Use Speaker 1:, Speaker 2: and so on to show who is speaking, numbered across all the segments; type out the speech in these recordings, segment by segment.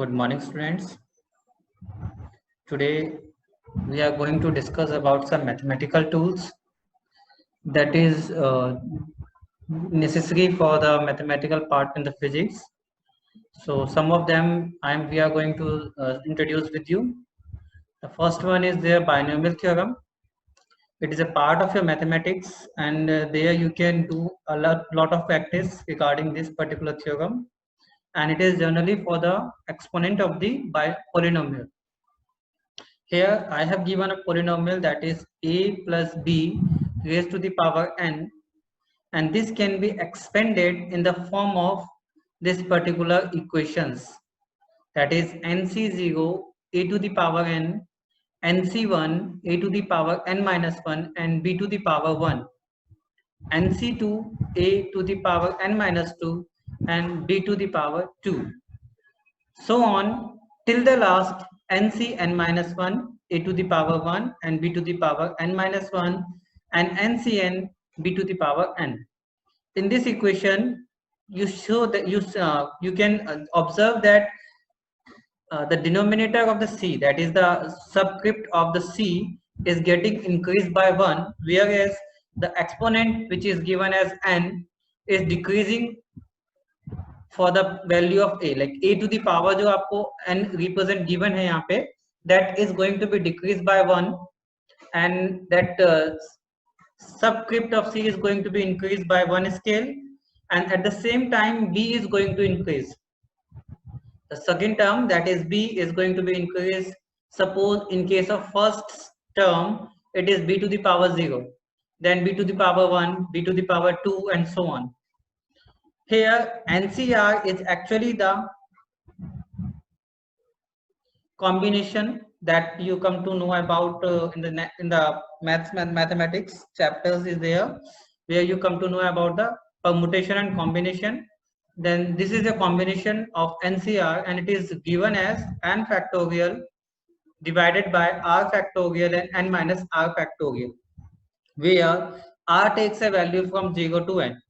Speaker 1: Good morning, students. Today we are going to discuss about some mathematical tools that is necessary for the mathematical part in the physics. So some of them we are going to introduce with you. The first one is the binomial theorem. It is a part of your mathematics, and there you can do a lot of practice regarding this particular theorem. And it is generally for the exponent of the polynomial. Here I have given a polynomial that is a plus b raised to the power n, and this can be expanded in the form of this particular equations, that is nc0 a to the power n, nc1 a to the power n minus 1 and b to the power 1, nc2 a to the power n minus 2 and b to the power 2, so on till the last ncn minus 1 a to the power 1 and b to the power n minus 1 and ncn b to the power n. In this equation, you show that you can observe that the denominator of the c, that is the subscript of the c, is getting increased by 1, whereas the exponent which is given as n is decreasing for the value of a, like a to the power जो आपको n represent given है यहाँ पे, that is going to be decreased by 1, and that subscript of c is going to be increased by 1 scale, and at the same time b is going to increase. The second term, that is b, is going to be increased. Suppose in case of first term it is b to the power 0, then b to the power 1, b to the power 2 and so on. Here NCR is actually the combination that you come to know about in the mathematics chapters is there, where you come to know about the permutation and combination. Then this is a combination of NCR, and it is given as n factorial divided by r factorial and n minus r factorial, where r takes a value from 0 to n,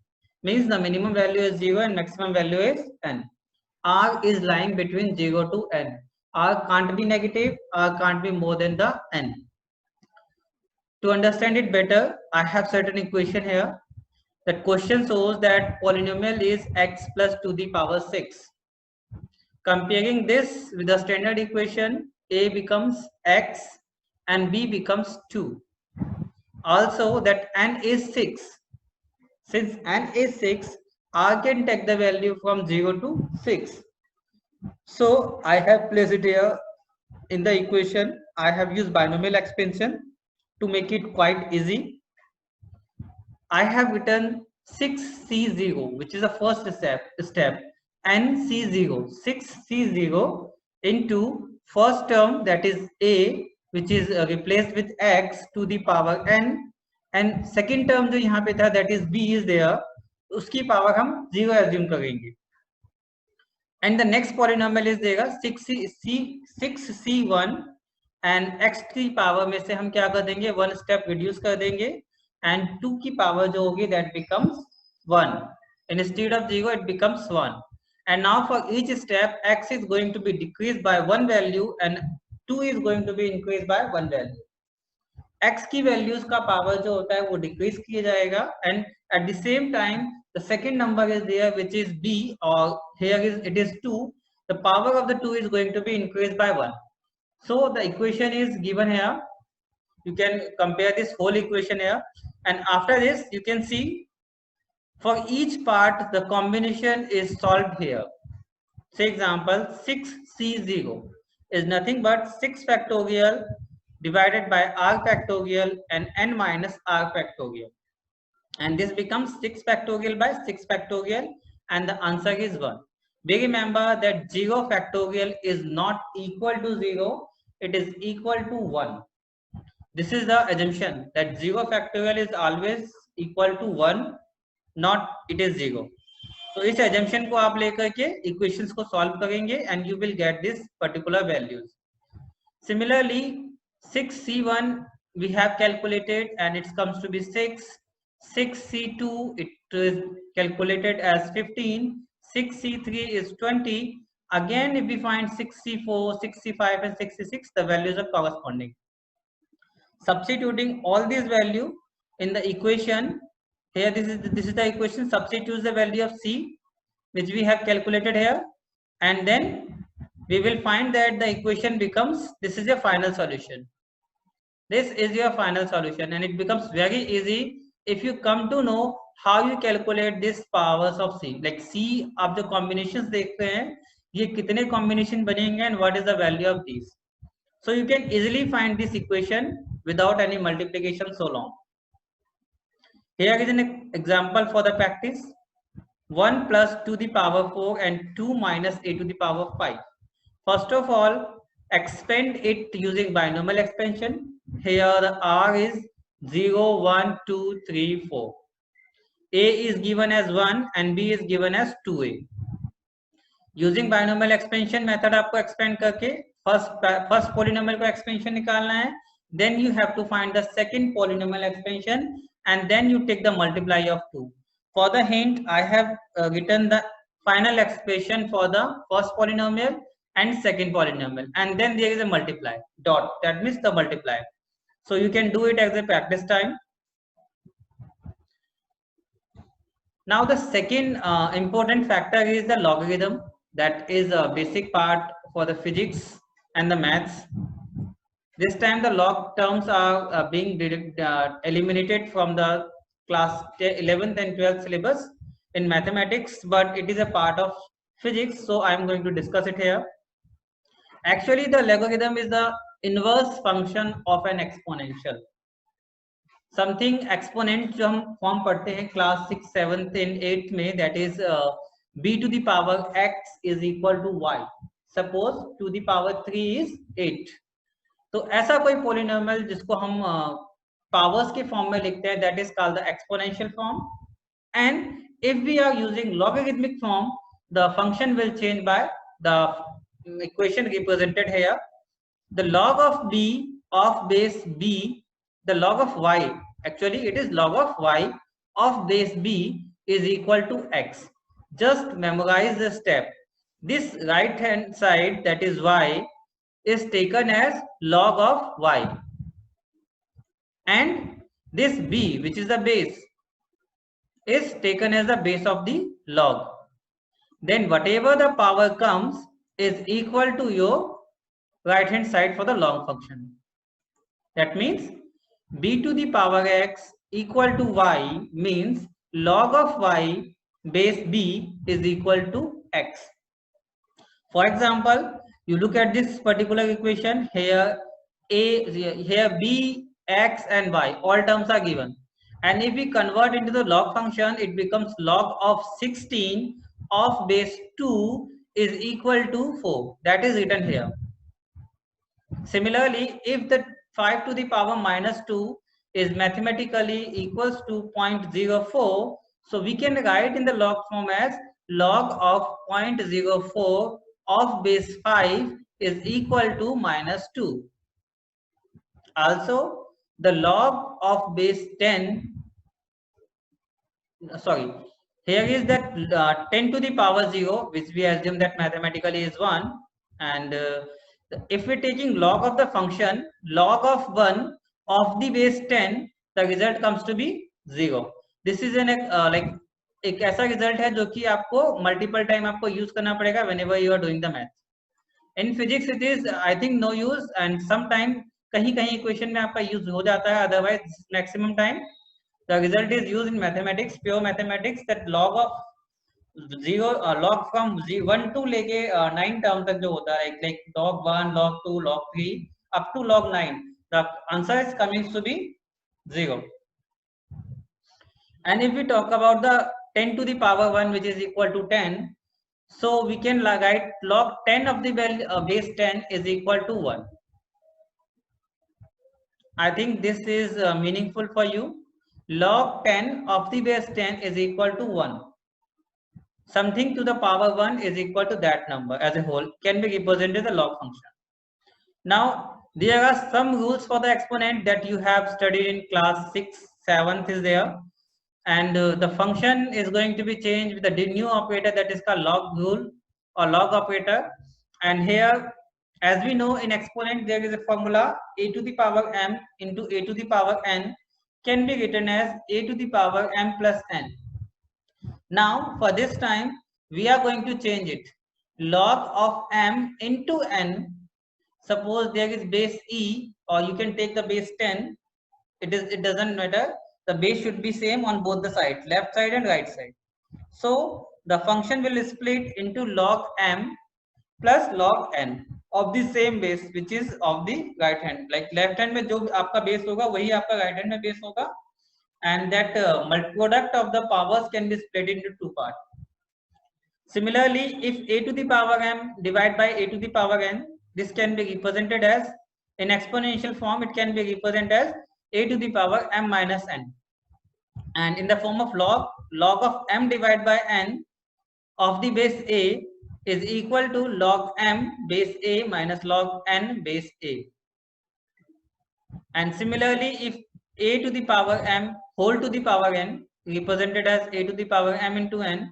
Speaker 1: means the minimum value is 0 and maximum value is n. R is lying between 0 to n. R can't be negative, R can't be more than the n. To understand it better, I have certain equation here. That question shows that polynomial is x plus to the power 6. Comparing this with the standard equation, a becomes x and b becomes 2. Also that n is 6. Since n is 6, R can take the value from 0 to 6. So I have placed it here in the equation. I have used binomial expansion to make it quite easy. I have written 6c0, which is the first step, nc0, 6c0 into first term, that is a, which is replaced with x to the power n, and second term जो यहाँ पे था, that is b is there, उसकी power हम 0 assume करेंगे. And the next polynomial is देगा 6c1, and x की power में से हम क्या कर देंगे, 1 स्टेप रिड्यूस कर देंगे, and 2 की पावर जो होगी that becomes 1. Instead of 0 it becomes 1. And now for each step x is going to be decreased by 1 value and 2 is going to be increased by 1 value. x की values का power जो होता है वो decrease किया जाएगा, and at the same time the second number is there which is b, or here it is 2. The power of the 2 is going to be increased by 1. So the equation is given here. You can compare this whole equation here, and after this you can see for each part the combination is solved here. Say example 6c0 is nothing but 6 factorial divided by r factorial and n minus r factorial, and this becomes 6 factorial by 6 factorial, and the answer is 1. We remember that 0 factorial is not equal to 0, it is equal to 1. This is the assumption that 0 factorial is always equal to 1, not it is 0. So इस assumption को आप लेकर के equations को solve करेंगे and you will get this particular values. Similarly 6c1 we have calculated and it comes to be 6. 6c2 it is calculated as 15. 6c3 is 20. Again, if we find 64, 65 and 66, the values are corresponding. Substituting all these value in the equation, here this is the equation, substitute the value of C which we have calculated here, and then we will find that the equation becomes, this is your final solution. This is your final solution, and it becomes very easy if you come to know how you calculate this powers of C. Like C, आप जो combinations देखते हैं, ये कितने combination बनेंगे and what is the value of these. So you can easily find this equation without any multiplication so long. Here is an example for the practice. 1 plus 2 to the power 4 and 2 minus a to the power 5. First of all, expand it using binomial expansion. Here the R is 0, 1, 2, 3, 4. A is given as 1 and B is given as 2A. Using binomial expansion method आपको expand करके first polynomial को expansion निकालना है. Then you have to find the second polynomial expansion and then you take the multiply of 2. For the hint, I have written the final expression for the first polynomial and second polynomial, and then there is a multiply dot, that means the multiply. So you can do it as a practice time. Now the second important factor is the logarithm. That is a basic part for the physics and the maths. This time the log terms are being eliminated from the class 11th and 12th syllabus in mathematics, but it is a part of physics, so I am going to discuss it here. Actually, the logarithm is the inverse function of an exponential. Something exponent जो हम form पढ़ते हैं class 6, 7th and 8th में, that is b to the power x is equal to y. Suppose to the power 3 is 8. तो ऐसा कोई polynomial जिसको हम पावर्स के फॉर्म में लिखते हैं, that is called the exponential form. And if we are using logarithmic form, the function will change by the equation represented here. The log of b of base b, the log of y, actually it is log of y of base b is equal to x. Just memorize the step. This right hand side, that is y, is taken as log of y, and this b, which is the base, is taken as the base of the log. Then whatever the power comes is equal to your right hand side for the log function. That means b to the power x equal to y means log of y base b is equal to x. For example, you look at this particular equation here, here b, x and y, all terms are given, and if we convert into the log function, it becomes log of 16 of base 2 is equal to 4. That is written here. Similarly, if the 5 to the power minus 2 is mathematically equals to 0.04, so we can write in the log form as log of 0.04 of base 5 is equal to minus 2. Also, the log of base 10, sorry, here is that 10 to the power 0, which we assume that mathematically is 1, and if we're taking log of the function, log of 1 of the base 10, the result comes to be 0. This is an like एक ऐसा result है जो कि आपको multiple time आपको use करना पड़ेगा whenever you are doing the math. In physics it is I think no use, and sometime कहीं कहीं इक्वेशन में आपका यूज हो जाता है, otherwise maximum time the result is used in mathematics, pure mathematics, that log of 0 log from 1 to लेके 9 term तक जो होता है, like log 1, log 2, log 3 up to log 9, the answer is coming to be 0. And if we talk about the 10 to the power 1, which is equal to 10, so we can write log 10 of the base 10 is equal to 1. I think this is meaningful for you. Log 10 of the base 10 is equal to 1. Something to the power 1 is equal to that number as a whole can be represented as a log function. Now, there are some rules for the exponent that you have studied in class 6, 7th is there. And the function is going to be changed with the new operator that is called log rule or log operator. And here, as we know, in exponent there is a formula: a to the power m into a to the power n can be written as a to the power m plus n. Now for this time we are going to change it. Log of m into n. Suppose there is base e, or you can take the base 10. It doesn't matter. The base should be same on both the sides, left side and right side. So the function will split into log m plus log n of the same base, which is of the right hand. Like left hand में जो आपका base होगा वही आपका right hand में base होगा, and that product of the powers can be split into two parts. Similarly, if a to the power m divided by a to the power n, this can be represented as, in exponential form, it can be represented as a to the power m minus n. And in the form of log, log of m divided by n of the base a is equal to log m base a minus log n base a. And similarly, if a to the power m whole to the power n, represented as a to the power m into n.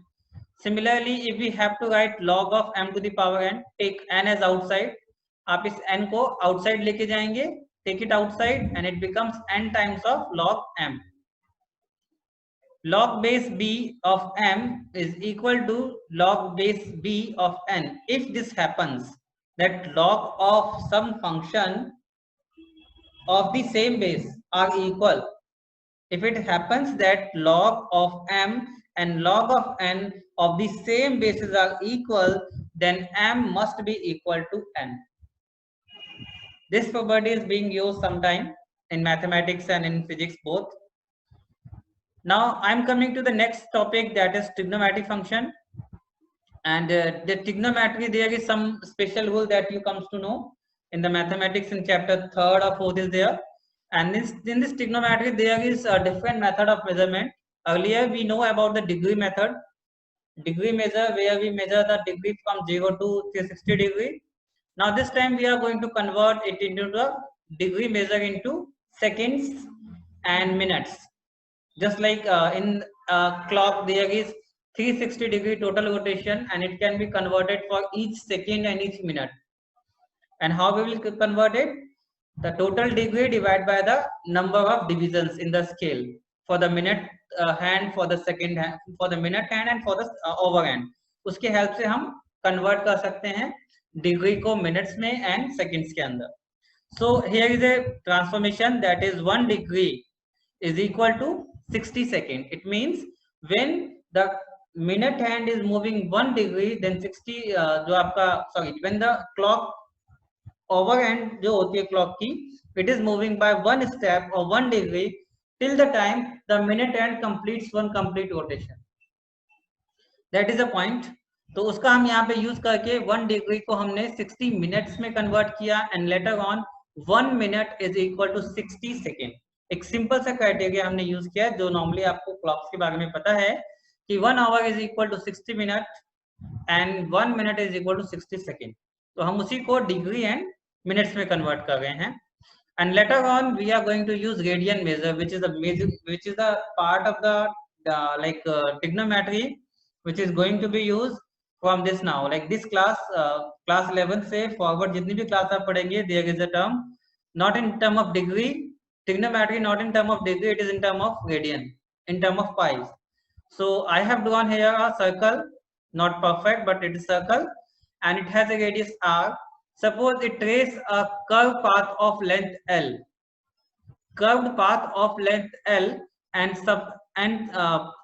Speaker 1: Similarly, if we have to write log of m to the power n, take n as outside. आप इस n को outside लेके जाएंगे, take it outside, and it becomes n times of log m. Log base b of m is equal to log base b of n. If this happens, that log of some function of the same base are equal. If it happens that log of m and log of n of the same bases are equal, then m must be equal to n. This property is being used sometime in mathematics and in physics both. Now I am coming to the next topic, that is trigonometric function. And the trigonometry, there is some special rule that you comes to know in the mathematics in chapter 3rd or 4th is there. And in this trigonometry there is a different method of measurement. Earlier we know about the degree method, degree measure, where we measure the degree from 0 to 360 degree. Now this time we are going to convert it into the degree measure into seconds and minutes. Just like in clock there is 360 degree total rotation, and it can be converted for each second and each minute. And how we will convert it? The total degree divided by the number of divisions in the scale for the minute hand, for the second hand, for the minute hand, and for the overhand. उसके help से हम convert कर सकते हैं degree को minutes में and seconds के अंदर. So here is a transformation, that is 1 degree is equal to 60 seconds. It means when the minute hand is moving 1 degree, then 60 जो आपका when the clock overhand जो होती है clock की, it is moving by 1 step or 1 degree till the time the minute hand completes 1 complete rotation. That is the point. तो उसका हम यहाँ पे यूज करके 1 डिग्री को हमने 60 मिनट्स में कन्वर्ट किया, and later on 1 minute is equal to 60 second. एक सिंपल सा क्राइटेरिया हमने यूज किया, जो नॉर्मली आपको क्लॉक्स के बारे में पता है कि 1 hour is equal to 60 minute and 1 minute is equal to 60 second. तो हम उसी को डिग्री एंड मिनट्स में कन्वर्ट कर रहे हैं. And later on we are going to use radian measure, which is the part of the trigonometry, which is going to be used from this now. Like this class 11 से forward जितनी भी class आप पढ़ेंगे, there is a term not in term of degree, trigonometry not in term of degree, it is in term of radian, in term of pi. So I have drawn here a circle, not perfect but it is circle, and it has a radius r. Suppose it trace a curved path of length L, curved path of length L, and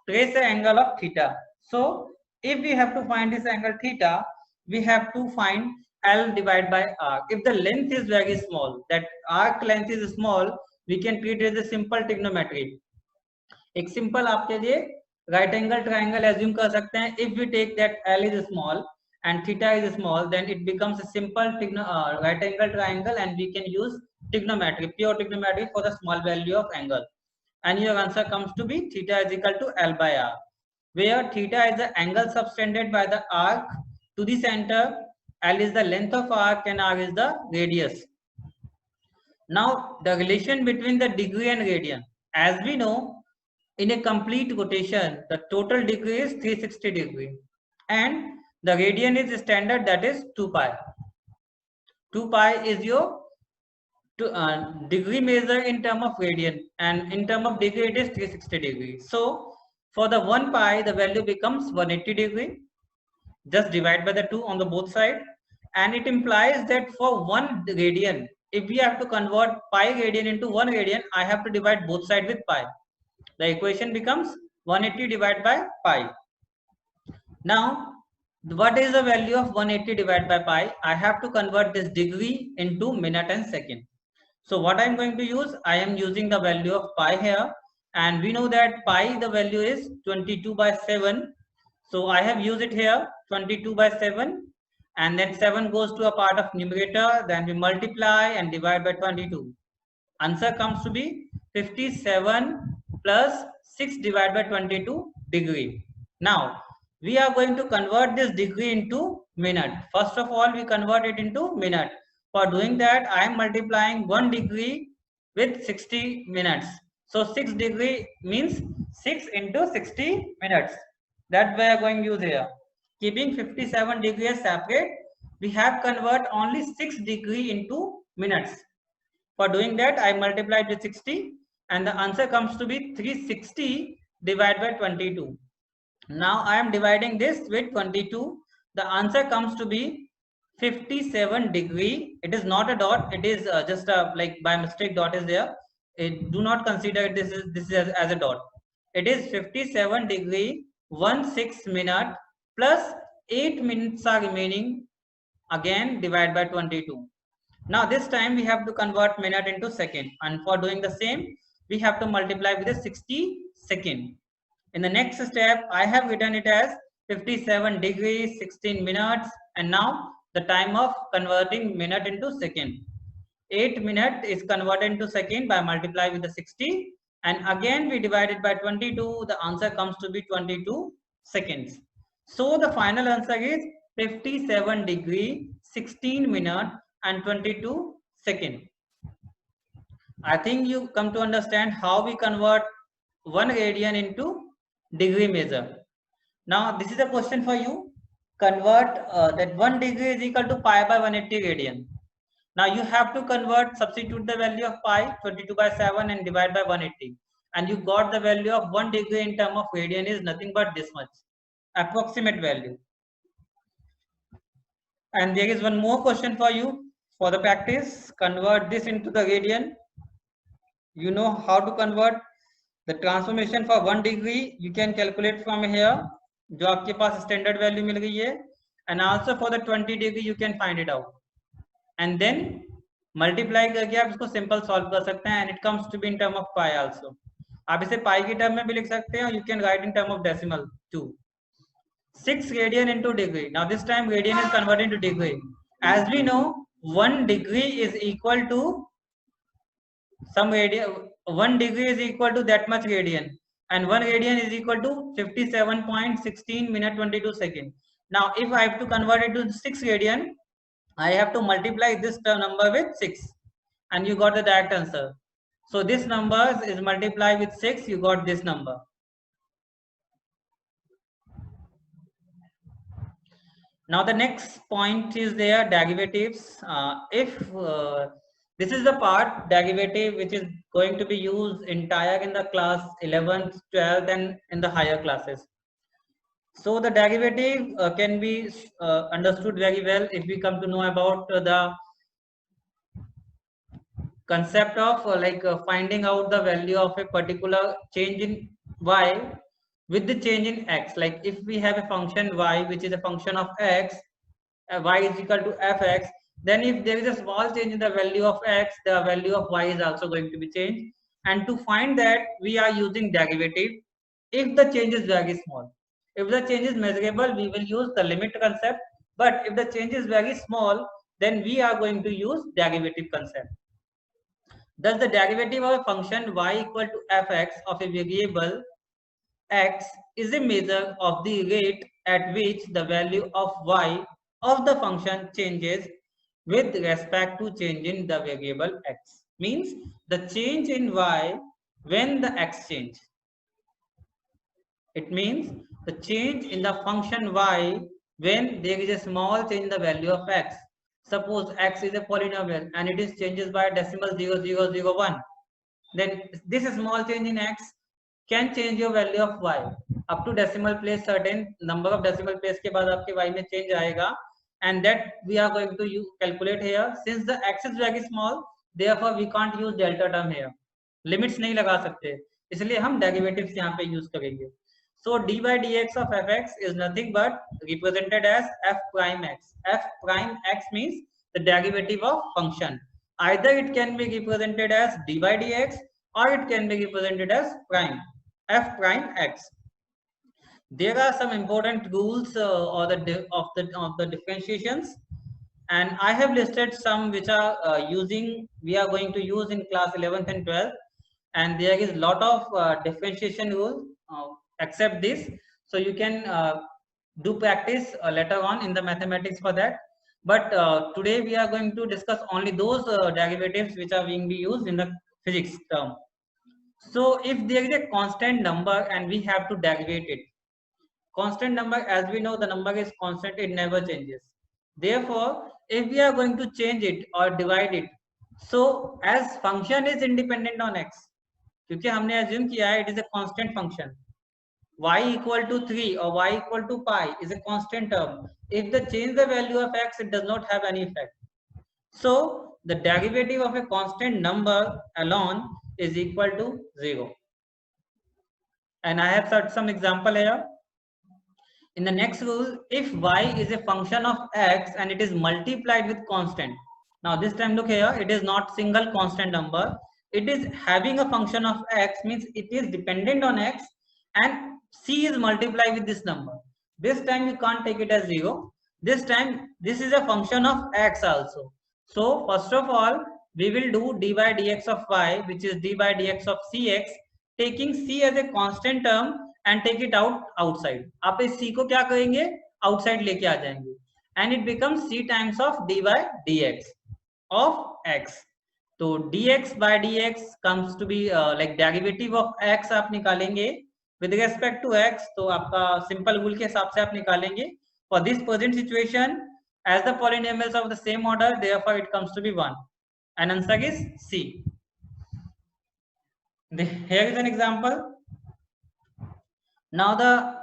Speaker 1: trace an angle of theta. So if we have to find this angle theta, we have to find L divided by R. If the length is very small, that arc length is small, we can treat it as a simple trigonometry. एक simple आपके लिए right angle triangle assume कर सकते हैं. If we take that L is small and theta is small, then it becomes a simple right angle triangle, and we can use trigonometry, pure trigonometry, for the small value of angle. And your answer comes to be theta is equal to L by R, where theta is the angle subtended by the arc to the center, L is the length of arc, and R is the radius. Now the relation between the degree and radian, as we know, in a complete rotation the total degree is 360 degree, and The radian is standard, that is 2 pi. 2 pi is your degree measure in term of radian, and in term of degree it is 360 degrees. So for the 1 pi the value becomes 180 degree. Just divide by the 2 on the both side, and it implies that for 1 radian, if we have to convert pi radian into 1 radian, I have to divide both sides with pi. The equation becomes 180 divided by pi. Now what is the value of 180 divided by pi? I have to convert this degree into minute and second. So what I am going to use, I am using the value of pi here, and we know that pi the value is 22 by 7. So I have used it here 22 by 7, and then 7 goes to a part of numerator, then we multiply and divide by 22. Answer comes to be 57 plus 6 divided by 22 degree. Now we are going to convert this degree into minute. First of all, we convert it into minute. For doing that, I am multiplying 1 degree with 60 minutes. So 6 degree means 6 into 60 minutes. That we are going to use here. Keeping 57 degrees separate, we have convert only 6 degree into minutes. For doing that, I multiplied with 60, and the answer comes to be 360 divided by 22. Now I am dividing this with 22. The answer comes to be 57 degree. It is not a dot. It is just a, like by mistake dot is there. Do not consider this is as a dot. It is 57 degree 16 minute plus 8 minutes are remaining. Again divide by 22. Now this time we have to convert minute into second, and for doing the same we have to multiply with a 60 second. In the next step, I have written it as 57 degrees 16 minutes, and now the time of converting minute into second. 8 minute is converted into second by multiply with the 60, and again we divide it by 22. The answer comes to be 22 seconds. So the final answer is 57 degree 16 minute and 22 second. I think you come to understand how we convert 1 radian into degree measure. Now this is a question for you. Convert that 1 degree is equal to pi by 180 radian. Now you have to convert, substitute the value of pi 22 by 7 and divide by 180, and you got the value of 1 degree in term of radian is nothing but this much, approximate value. And there is one more question for you for the practice. Convert this into the radian. You know how to convert. The transformation for 1 degree you can calculate from here, जो आपके पास standard value मिल गई है, and also for the 20 degree you can find it out, and then multiply करके आप इसको simple solve कर सकते हैं, and it comes to be in term of pi also. आप इसे pi की term में भी लिख सकते हैं, you can write in term of decimal too. 6 radian into degree. Now this time radian is converted into degree. As we know, 1 degree is equal to some radian. 1 degree is equal to that much radian, and 1 radian is equal to 57.16 minute 22 second. Now if I have to convert it to 6 radian, I have to multiply this number with 6, and you got the direct answer. So this number is multiplied with 6, you got this number. Now the next point is their derivatives. This is the part derivative which is going to be used entire in the class 11th, 12th and in the higher classes. So the derivative can be understood very well if we come to know about the concept of finding out the value of a particular change in y with the change in x. Like if we have a function y which is a function of x, y is equal to fx, then if there is a small change in the value of x, the value of y is also going to be changed. And to find that, we are using derivative if the change is very small. If the change is measurable, we will use the limit concept. But if the change is very small, then we are going to use derivative concept. Thus, the derivative of a function y equal to fx of a variable x is a measure of the rate at which the value of y of the function changes with respect to change in the variable x. Means the change in y when the x change. It means the change in the function y when there is a small change in the value of x. Suppose x is a polynomial and it is changes by decimal 0.0001. Then this small change in x can change your value of y up to decimal place. Certain number of decimal place के बाद आपके y में change आएगा, and that we are going to calculate here. Since the x is very small, therefore we can't use delta term here. Limits नहीं लगा सकते, इसलिए हम derivatives यहाँ पे use करेंगे. So d by dx of fx is nothing but represented as f prime x. F prime x means the derivative of function. Either it can be represented as d by dx or it can be represented as prime f prime x. There are some important rules of the differentiations, and I have listed some which are we are going to use in class 11th and 12th, and there is lot of differentiation rule except this, so you can do practice later on in the mathematics for that. But today we are going to discuss only those derivatives which are being used in the physics term. So if there is a constant number and we have to derivate it, constant number, as we know, the number is constant, it never changes. Therefore, if we are going to change it or divide it, so as function is independent on x, क्योंकि हमने assume किया है it is a constant function, y equal to 3 or y equal to pi is a constant term. If they change the value of x, it does not have any effect. So the derivative of a constant number alone is equal to 0. And I have set some example here. In the next rule, if y is a function of x and it is multiplied with constant. Now this time look here, it is not single constant number. It is having a function of x, means it is dependent on x, and c is multiplied with this number. This time you can't take it as 0. This time this is a function of x also. So first of all, we will do d by dx of y, which is d by dx of cx, taking c as a constant term and take it outside. आप इस c को क्या करेंगे, outside लेके आ जाएंगे, and it becomes c times of d by dx of x. तो dx by dx comes to be like derivative of x आप निकालेंगे with respect to x. तो आपका simple rule के हिसाब से आप निकालेंगे. For this present situation, as the polynomials of the same order, therefore it comes to be 1, and answer is c. Here is an example. Now the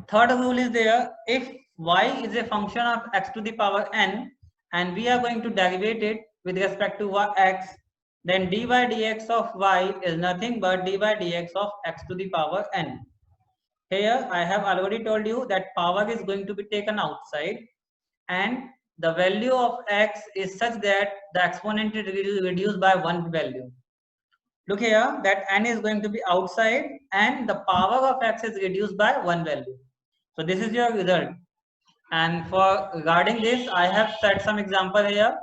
Speaker 1: third rule is there. If y is a function of x to the power n and we are going to derivate it with respect to x, then d by dx of y is nothing but d by dx of x to the power n. Here I have already told you that power is going to be taken outside, and the value of x is such that the exponent is reduced by one value. Look here, that n is going to be outside and the power of x is reduced by one value. So this is your result. And for regarding this, I have set some example here.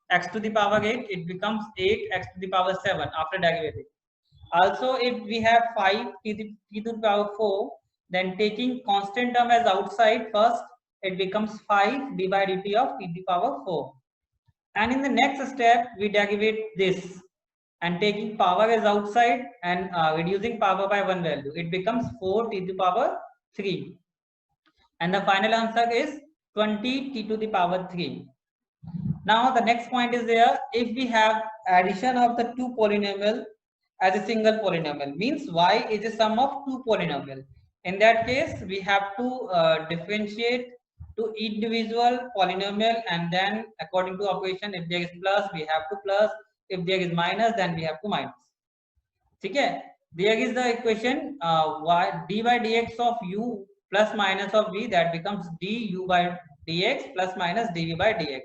Speaker 1: X to the power 8, it becomes 8x to the power 7 after derivative. Also, if we have 5 t to the power 4, then taking constant term as outside first, it becomes 5 d by dt of t to the power 4. And in the next step, we derivate this, and taking power as outside and reducing power by one value, it becomes 4 t to the power 3. And the final answer is 20 t to the power 3. Now the next point is there. If we have addition of the two polynomial as a single polynomial, means y is a sum of two polynomial. In that case, we have to differentiate to individual polynomial, and then according to operation, if there is plus, we have to plus. If there is minus, then we have to minus. Okay, there is the equation y d by dx of u plus minus of v, that becomes du by dx plus minus dv by dx,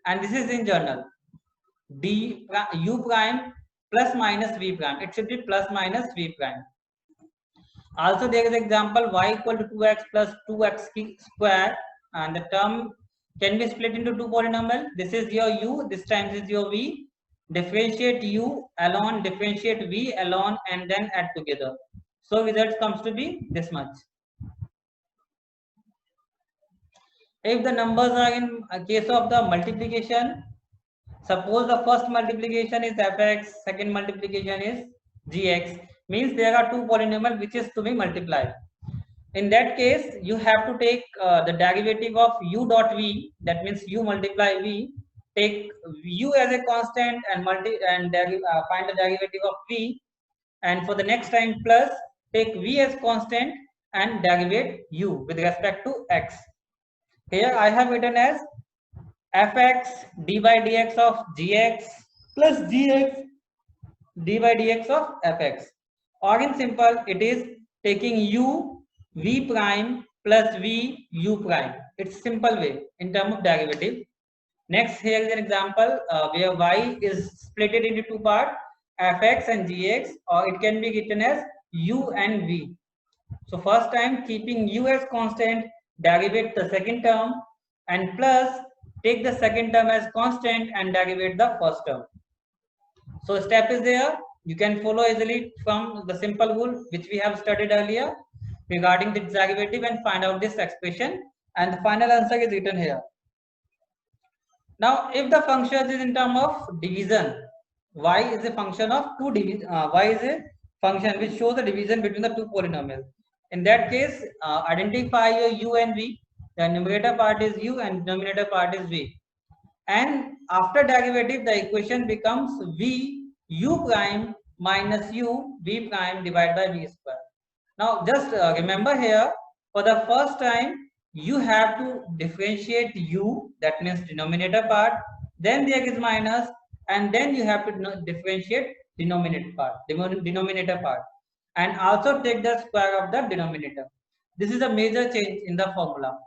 Speaker 1: and this is in general u prime plus minus v prime. It should be plus minus v prime. Also there is example y equal to 2x plus 2x square, and the term can be split into two polynomial. This is your u, this time is your v. Differentiate u alone, differentiate v alone, and then add together. So result comes to be this much. If the numbers are in a case of the multiplication, suppose the first multiplication is fx, second multiplication is gx, means there are two polynomial which is to be multiplied. In that case, you have to take the derivative of u dot v, that means u multiply v, take u as a constant and find the derivative of v, and for the next time plus take v as constant and derivate u with respect to x. Here I have written as fx d by dx of gx plus gx d by dx of fx, or in simple it is taking u v prime plus v u prime. It's simple way in terms of derivative. Next, here is an example where y is split into two parts, fx and gx, or it can be written as u and v. So first time keeping u as constant, derivate the second term, and plus take the second term as constant and derivate the first term. So step is there. You can follow easily from the simple rule which we have studied earlier regarding the derivative and find out this expression, and the final answer is written here. Now, if the function is in terms of division, y is a function of y is a function which shows the division between the two polynomials. In that case, identify your u and v. The numerator part is u and denominator part is v. And after derivative, the equation becomes v u prime minus u v prime divided by v square. Now, just remember here, for the first time, you have to differentiate u, that means denominator part, then there is minus, and then you have to differentiate denominator part, and also take the square of the denominator. This is a major change in the formula.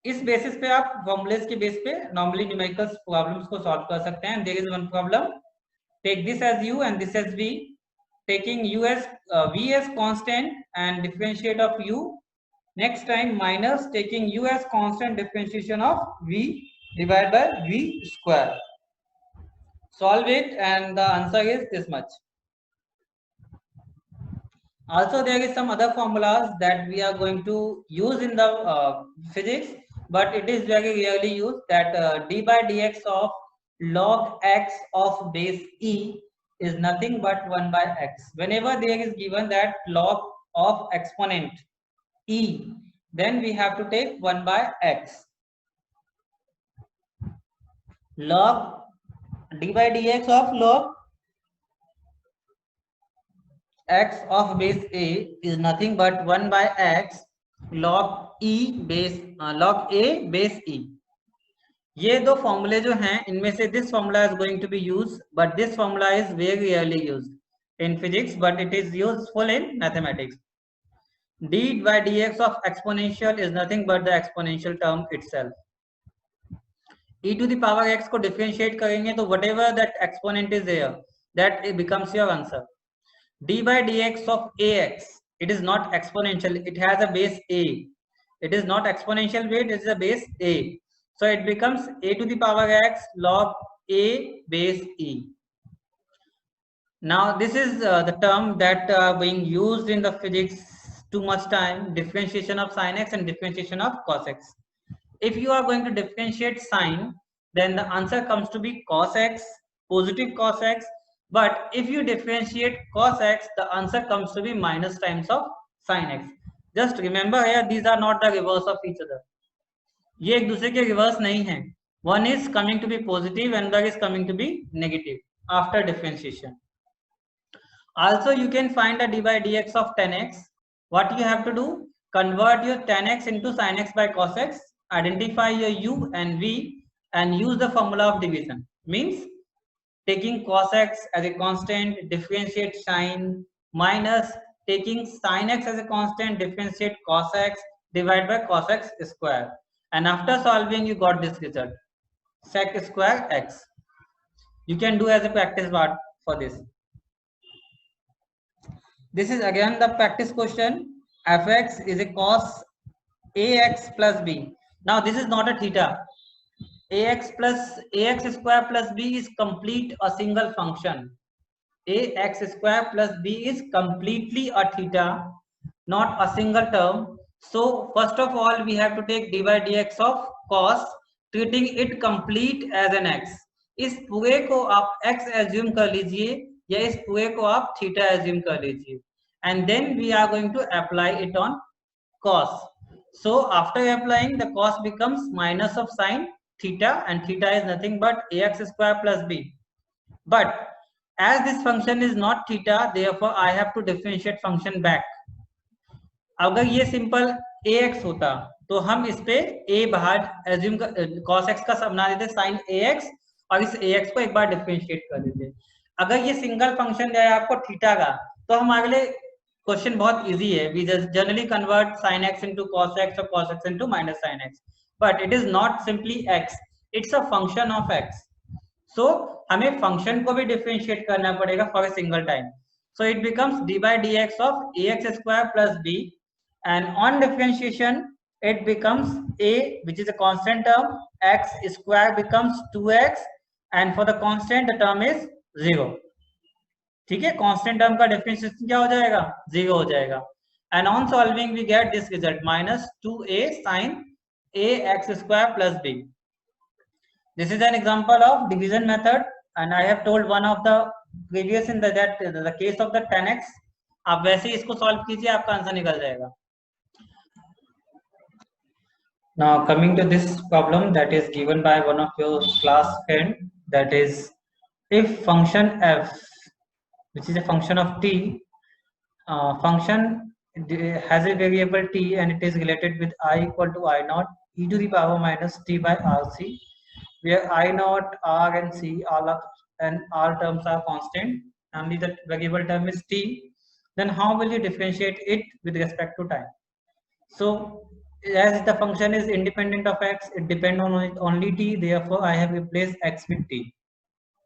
Speaker 1: इस basis पे आप formulas के base पे normally numerical problems को solve कर सकते हैं. There is one problem, take this as u and this as v, taking u as v as constant and differentiate of u. Next time minus taking u as constant, differentiation of v divided by v square. Solve it and the answer is this much. Also there is some other formulas that we are going to use in the physics, but it is very rarely used, that d by dx of log x of base e is nothing but 1 by x. Whenever there is given that log of exponent e, then we have to take 1 by x. Log d by dx of log x of base a is nothing but 1 by x log a base e. ये दो फॉर्मूले जो हैं, इनमें से this formula is going to be used, but this formula is very rarely used in physics, but it is useful in mathematics. d by dx of exponential is nothing but the exponential term itself. e to the power x को differentiate करेंगे तो whatever that exponent is there, that it becomes your answer. d by dx of ax, it is not exponential, it has a base a, it is not exponential weight, it is a base a, so it becomes a to the power x log a base e. Now this is the term that being used in the physics too much time, differentiation of sin x and differentiation of cos x. If you are going to differentiate sine, then the answer comes to be cos x, positive cos x. But if you differentiate cos x, the answer comes to be minus times of sin x. Just remember here, these are not the reverse of each other. ये एक दूसरे के reverse नहीं है. One is coming to be positive and the other is coming to be negative after differentiation. Also, you can find a d by dx of 10x. What you have to do? Convert your 10x into sin x by cos x. Identify your u and v and use the formula of division. Means taking cos x as a constant, differentiate sin, minus taking sin x as a constant, differentiate cos x, divide by cos x square. And after solving, you got this result, sec square x. You can do as a practice part for this. This is again the practice question. Fx is a cos ax plus b. Now this is not a theta. Ax square plus b is complete a single function. Ax square plus b is completely a theta, not a single term. So first of all, we have to take d by dx of cos, treating it complete as an x. इस पूरे को आप x assume कर लीजिए या इस पूरे को आप theta assume कर लीजिए, and then we are going to apply it on cos. So after applying, the cos becomes minus of sine theta, and theta is nothing but ax square plus b. But as this function is not theta, therefore I have to differentiate function back. अगर ये simple ax होता तो हम इस पे a बाहर assume cos x का सब बना देते साइन ax और इस ax को एक बार डिफरेंशिएट कर देते. अगर ये सिंगल फंक्शन दिया है आपको थीटा का, तो हम अगले क्वेश्चन बहुत इजी है. We generally convert sin x into cos x और cos x into minus sin x, but it is not simply x, it's a function of x. So हमें फंक्शन को भी डिफरेंशिएट करना पड़ेगा for a single time. So it becomes d by dx of ax square plus b, and on differentiation it becomes a, which is a constant term, x square becomes 2x, and for the constant the term is 0. ठीक है, constant term का differentiation क्या हो जाएगा, 0 हो जाएगा. And on solving we get this result minus 2a sin ax square plus b. This is an example of division method, and I have told one of the previous in the case of the 10x. आप वैसे ही इसको solve कीजिए, आपका answer निकल जाएगा. Now coming to this problem that is given by one of your class friend, that is if function f, which is a function of t, function has a variable t and it is related with I equal to I naught e to the power minus t by rc, where I naught, r and c all are, and r terms are constant, only the variable term is t. Then how will you differentiate it with respect to time? So as the function is independent of x, it depends on only t, therefore I have replaced x with t.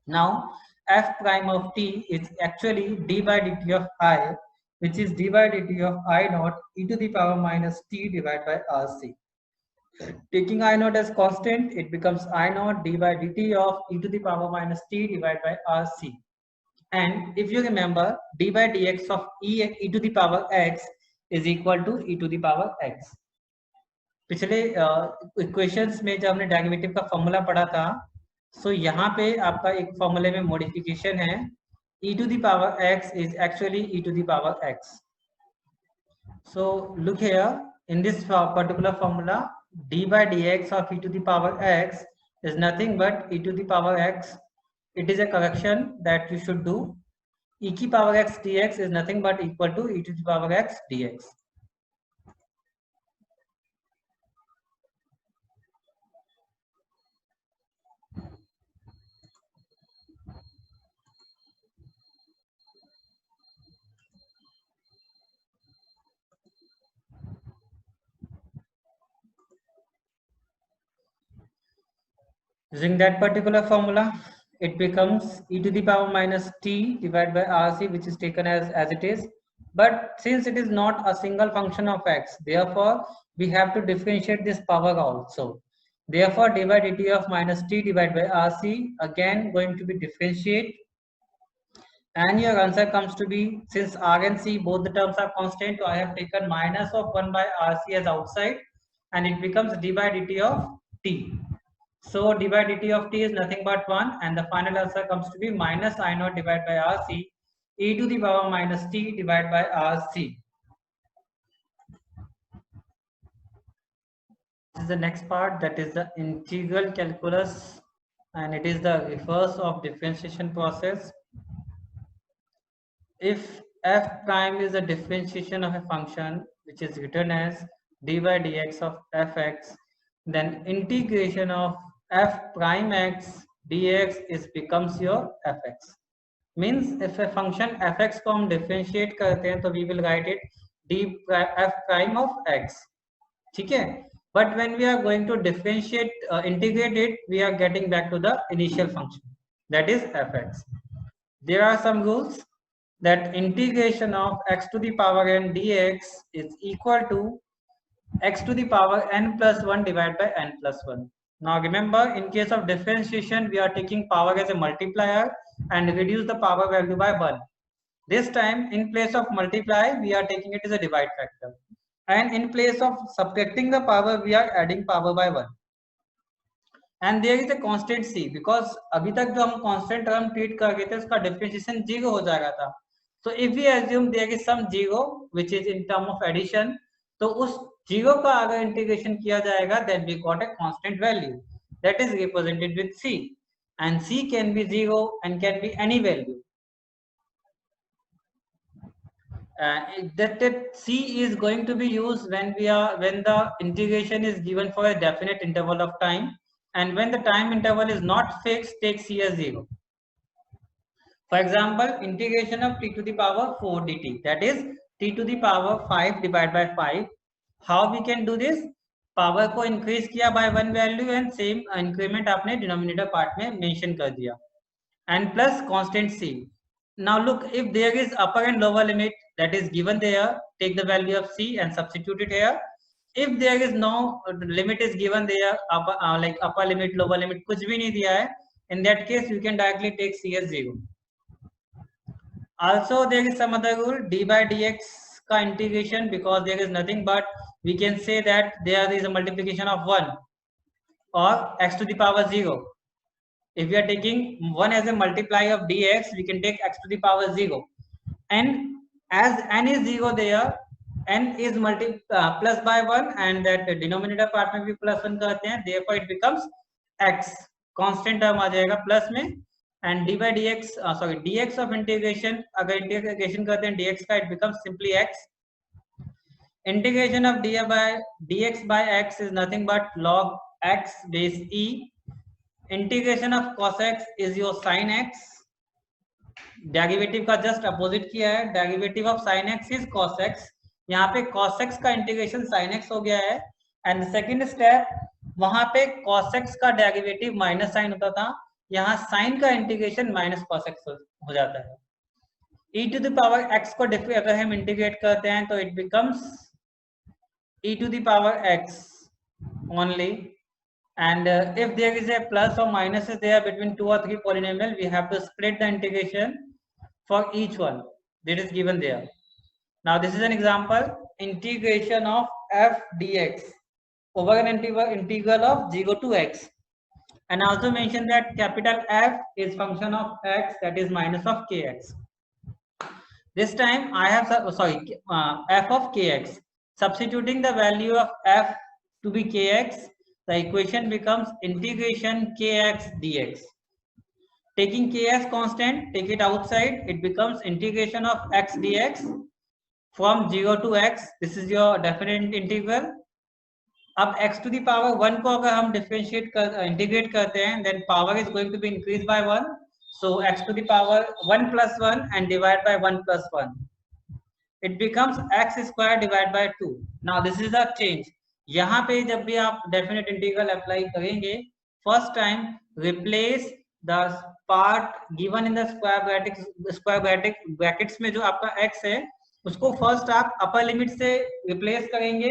Speaker 1: Now f prime of t is actually d by dt of I, which is d by dt of I naught e to the power minus t divided by rc. Taking I naught as constant, it becomes I naught d by dt of e to the power minus t divided by rc. And if you remember, d by dx of e to the power x is equal to e to the power x. पिछले equations में जब हमने derivative का formula पढ़ा था, सो यहाँ पे आपका एक फॉर्मूले में मॉडिफिकेशन है. e to the power x is actually e to the power x. So look here, in this particular formula, d by dx of e to the power x is nothing but e to the power x. It is a correction that you should do. E की power x dx is nothing but equal to e to the power x dx. Using that particular formula, it becomes e to the power minus t divided by rc, which is taken as it is. But since it is not a single function of x, therefore we have to differentiate this power also. Therefore d by dt of minus t divided by rc again going to be differentiate, and your answer comes to be, since r and c both the terms are constant, so I have taken minus of 1 by rc as outside, and it becomes d by dt of t. So d by dt of t is nothing but 1, and the final answer comes to be minus I naught divided by rc e to the power minus t divided by rc. This is the next part, that is the integral calculus, and it is the reverse of differentiation process. If f prime is the differentiation of a function which is written as d by dx of fx, then integration of f prime x dx is becomes your fx. Means if a function fx को हम differentiate करते हैं तो we will write it d f prime of x. ठीक है, but when we are going to differentiate integrate it, we are getting back to the initial function, that is fx. There are some rules that integration of x to the power n dx is equal to x to the power n plus 1 divided by n plus 1. Now remember, in case of differentiation, we are taking power as a multiplier and reduce the power value by 1. This time, in place of multiply, we are taking it as a divide factor. And in place of subtracting the power, we are adding power by 1. And there is a constant c, because अभी तक जो हम constant term treat कर रहे थे, उसका differentiation 0 हो जाएगा था. So if we assume there is some 0 which is in term of addition, तो उस 0 का अगर इंटीग्रेशन किया जाएगा then we got a constant value that is represented with c, and c can be 0 and can be any value. That c is going to be used when the integration is given for a definite interval of time, and when the time interval is not fixed, take c as 0. For example, integration of t to the power 4 dt, that is t to the power 5 divided by 5. How we can do this? Power को increase किया by one value and same increment आपने denominator part में mention कर दिया, and plus constant c. Now look, if there is upper and lower limit that is given there, take the value of c and substitute it here. If there is no limit is given there, like upper limit, lower limit, कुछ भी नहीं दिया है, in that case you can directly take c as 0. Also there is some other rule, d by dx का integration, because there is nothing but we can say that there is a multiplication of 1 or x to the power 0. If we are taking 1 as a multiply of dx, we can take x to the power 0, and as n is 0 there, n is plus by 1 and that denominator part में भी plus 1 करते हैं, therefore it becomes x, constant term आ जाएगा plus में, and d by dx dx of integration, अगर integration करते हैं dx का, it becomes simply x. Integration of dx by x is nothing but log x base e. Integration of cos x is your sin x. Derivative का just opposite किया है, derivative of sin x is cos x. यहाँ पे cos x का integration sin x हो गया है, and second step, वहां पे cos x का डेरिवेटिव माइनस साइन होता था, यहाँ sin का इंटीग्रेशन माइनस cos x हो जाता है. e to the power x को अगर हम इंटीग्रेट करते हैं तो it becomes e to the power x only, and if there is a plus or minus is there between 2 or 3 polynomial, we have to split the integration for each one that is given there. Now this is an example, integration of f dx over an integral of 0 to x, and also mention that capital F is function of x, that is minus of kx. This time I have f of kx, substituting the value of f to be kx, the equation becomes integration kx dx. Taking k as constant, take it outside, it becomes integration of x dx from 0 to x. This is your definite integral. अब x to the power 1 को अगर हम differentiate integrate करते हैं, then power is going to be increased by 1. So x to the power 1 plus 1 and divide by 1 plus 1. It becomes x square divided by 2. Now this is a change. यहाँ पे जब भी आप definite integral apply करेंगे, first time replace the part given in the square brackets में जो आपका x है, उसको फर्स्ट आप अपर लिमिट से रिप्लेस करेंगे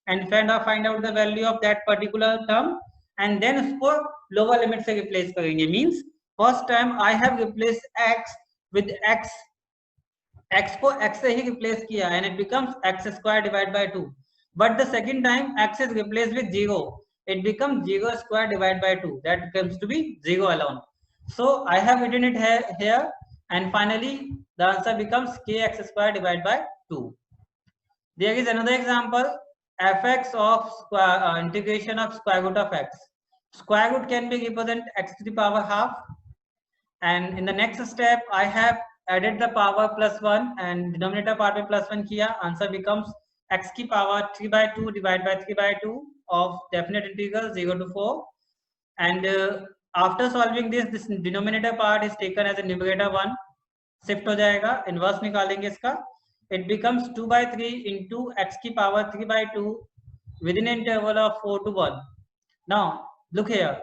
Speaker 1: and find out the value of that particular term, and then उसको लोअर लिमिट से रिप्लेस करेंगे. Means first time I have replace x with x को x से ही रिप्लेस किया and it becomes x square divide bye 2. But the second time x is replaced with 0, it becomes 0 square divided by 2. That comes to be 0 alone. So I have written it here, and finally the answer becomes kx square divided by 2. There is another example, fx of integration of square root of x. Square root can be represented x to the power half, and in the next step I have added the power plus 1 and denominator part में plus 1 किया. Answer becomes x की power 3 by 2 divided by 3 by 2 of definite integral 0 to 4, and after solving this denominator part is taken as a numerator 1, shift हो जाएगा, inverse निकालेंगे इसका, it becomes 2 by 3 into x की power 3 by 2 within an interval of 4 to 1. Now look here,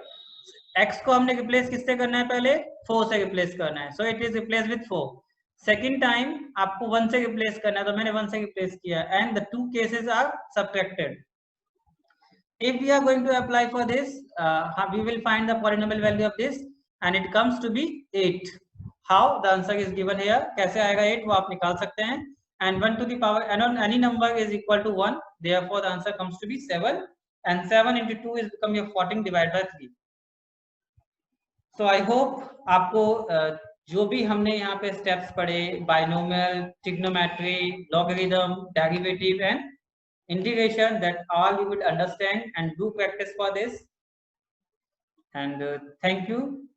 Speaker 1: x को हमने replace किससे करना है, पहले 4 से रिप्लेस करना है, so it is replaced with 4. Second time आपको 1 से रिप्लेस करना है, तो मैंने 1 से रिप्लेस किया, and the two cases are subtracted. If we are going to apply for this, we will find the polynomial value of this and it comes to be 8. How? The answer is given here. कैसे आएगा 8 वो आप निकाल सकते हैं, and 1 to the power any number is equal to 1, therefore the answer comes to be 7, and 7 into 2 is become your 14 divided by 3. So I hope आपको जो भी हमने यहाँ पे स्टेप्स पढ़े, binomial, trigonometry, logarithm, derivative and integration that all you would understand and do practice for this. And thank you.